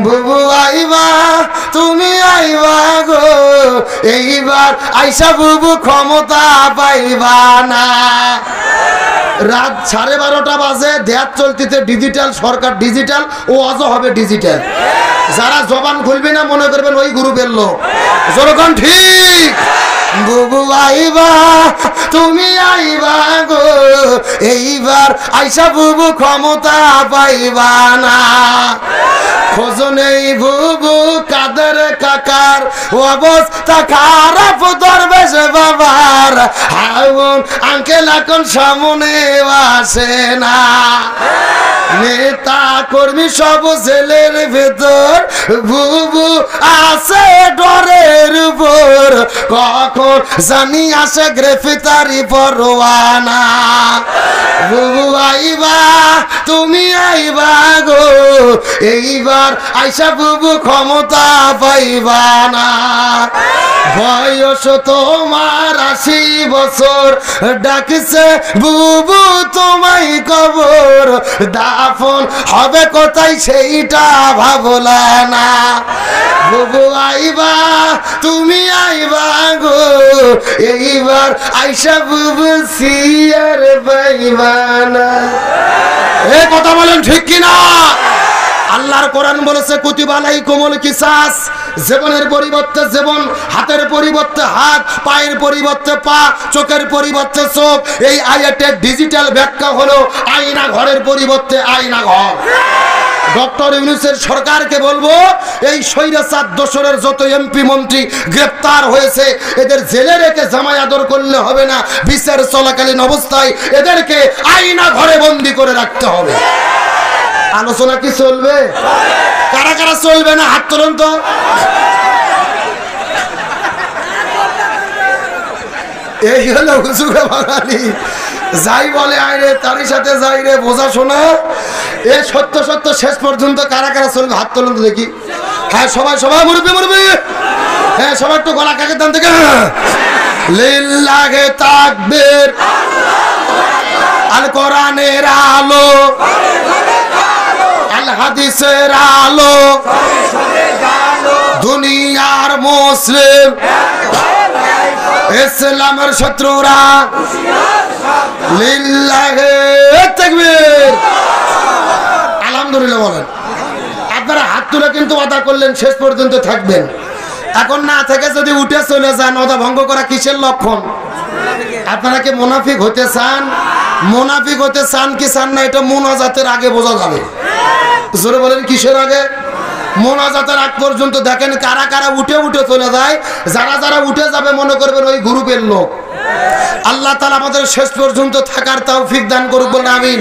বুবু আইবা তুমি আইবা গো, এইবার আইসা বুবু ক্ষমতা পাইবা না। রাত 12:30 বাজে দেয়ার চলতিতে ডিজিটাল সরকার ডিজিটাল ও অজ হবে ডিজিটাল। যারা জবান খুলবে না মনে করবেন ওই গ্রুপের লোক। যখন ঠিক বুবু আইবা তুমি আইবা গো, এইবার আইসা বুবু ক্ষমতা পাইবা না। খোঁজ নেই বুবু কাদের কাকার অবস্থা খারাপ দরবেশ বাবার, হাউন আঙ্কেল এখন সামনে আসে না। নেতা কর্মী সব জেলের ভেতর, বুবু আছে ডরের উপর, কখন জানি আসে গ্রেফতারি পরোয়ানা। বুবু আইবা তুমি আইবা গো, এইবার আইসা বুবু ক্ষমতা পাইবা না। বয়স তোমার 80 বছর, ডাকছে বুবু তোমায় কবর, দাফন হবে কোথায় সেইটা ভাবলা না। বুবু আইবা তুমি আইবা গো, এইবার আইসা বুবু সিয়ার পাইবা না। এই কথা বলেন ঠিক কিনা? আল্লাহর কোরআন বলেছে কুতিবা আলাইকুমুল কিসাস, জীবনের পরিবর্তে জীবন, হাতের পরিবর্তে হাত, পায়ের পরিবর্তে পা, চোখের পরিবর্তে চোখ। এই আয়াতের ডিজিটাল ব্যাখ্যা হলো আয়না ঘরের পরিবর্তে আয়না ঘর। ডক্টর ইউনূসের সরকারকে বলবো, এই স্বৈরাচার দোসরের যত এমপি মন্ত্রী গ্রেফতার হয়েছে এদের জেলে রেখে জামাই আদর করলে হবে না, বিচার চলাকালীন অবস্থায় এদেরকে আয়না ঘরে বন্দি করে রাখতে হবে। আলোচনা কি চলবে? কারা কারা চলবে না হাত তোলেন তো। এই হলো হুজুরে বাঙালি, যাই বলে আইরে তারই সাথে যাই রে বোঝা শোনা। এ সত্য সত্য শেষ পর্যন্ত কারা কারা চলবে হাত তোলেন তো দেখি। হ্যাঁ সবাই সবাই মুরব্বি মুরব্বি, হ্যাঁ সবাই একটু গলা কাকে দান থেকে লিল্লাহে তাকবীর, আল কোরআনের আলো, আল হাদিসের আলো, দুনিয়ার মুসলিম ইসলামের শত্রুরা লিল্লাহে তাকবীর। আলহামদুলিল্লাহ বলেন। আপনারা হাত তুলে কিন্তু ওয়াদা করলেন শেষ পর্যন্ত থাকবেন। এখন না থেকে যদি উঠে চলে যান, ওয়াদা ভঙ্গ করা কিসের লক্ষণ? আপনারা কি মুনাফিক হতে চান? মুনাফিক হতে চান কি চান না এটা মুনাজাতের আগে বোঝা যাবে। জোরে বলেন কিসের আগে? মোনাজাতের আগ পর্যন্ত দেখেন কারা কারা উঠে উঠে চলে যায়। যারা যারা উঠে যাবে মনে করবেন ওই গ্রুপের লোক। আল্লাহ তাআলা আমাদের শেষ পর্যন্ত থাকার তৌফিক দান করুক বলে আমিন।